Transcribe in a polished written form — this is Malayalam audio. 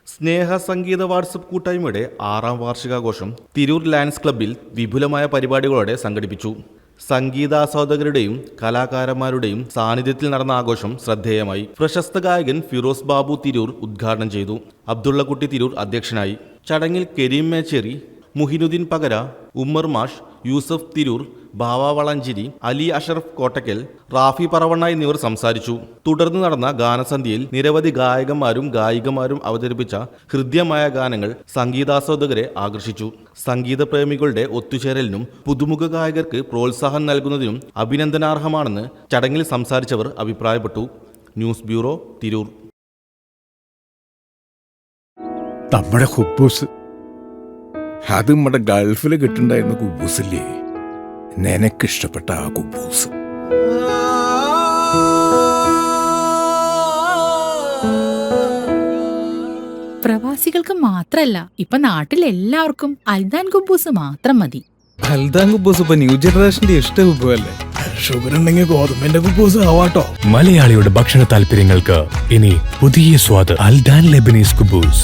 സ്നേഹ സംഗീത വാട്സപ്പ് കൂട്ടായ്മയുടെ 6ാം വാർഷികാഘോഷം തിരൂർ ലയൺസ് ക്ലബ്ബിൽ വിപുലമായ പരിപാടികളോടെ സംഘടിപ്പിച്ചു. സംഗീതാസ്വാദകരുടെയും കലാകാരന്മാരുടെയും സാന്നിധ്യത്തിൽ നടന്ന ആഘോഷം ശ്രദ്ധേയമായി. പ്രശസ്ത ഗായകൻ ഫിറോസ് ബാബു തിരൂർ ഉദ്ഘാടനം ചെയ്തു. അബ്ദുള്ളക്കുട്ടി തിരൂർ അധ്യക്ഷനായി. ചടങ്ങിൽ കരീം മേച്ചേരി, മുഹിനുദ്ദീൻ പകര, ഉമ്മർ മാഷ്, യൂസഫ് തിരൂർ, ബാവ വളഞ്ചേരി, അലി അഷറഫ് കോട്ടക്കൽ, റാഫി പറവണ്ണ എന്നിവർ സംസാരിച്ചു. തുടർന്ന് നടന്ന ഗാനസന്ധ്യയിൽ നിരവധി ഗായകന്മാരും ഗായികമാരും അവതരിപ്പിച്ച ഹൃദ്യമായ ഗാനങ്ങൾ സംഗീതാസ്വാദകരെ ആകർഷിച്ചു. സംഗീത പ്രേമികളുടെ ഒത്തുചേരലിനും പുതുമുഖ ഗായകർക്ക് പ്രോത്സാഹനം നൽകുന്നതിനും അഭിനന്ദനാർഹമാണെന്ന് ചടങ്ങിൽ സംസാരിച്ചവർ അഭിപ്രായപ്പെട്ടു. News bureau, Tirur. നമ്മുടെ കുബൂസ്, അത് നമ്മുടെ ഗൾഫിൽ കിട്ടുണ്ടായിരുന്ന കുബൂസില്ലേ, നിനക്കിഷ്ടപ്പെട്ട ആ കുബൂസ്. പ്രവാസികൾക്ക് മാത്രല്ല, ഇപ്പൊ നാട്ടിൽ എല്ലാവർക്കും അൽദാൻ കുബൂസ് മാത്രം മതി. അൽദാൻ കുബൂസ് ഇപ്പൊ ന്യൂ ജനറേഷന്റെ ഇഷ്ട കുബുവല്ലേ. ഷുഗർ ഉണ്ടെങ്കിൽ ഗോതമ്പിന്റെ കുബൂസ് ആവാട്ടോ. മലയാളിയുടെ ഭക്ഷണ താല്പര്യങ്ങൾക്ക് ഇനി പുതിയ സ്വാദ്. അൽദാൻ ലെബനീസ് കുബൂസ്.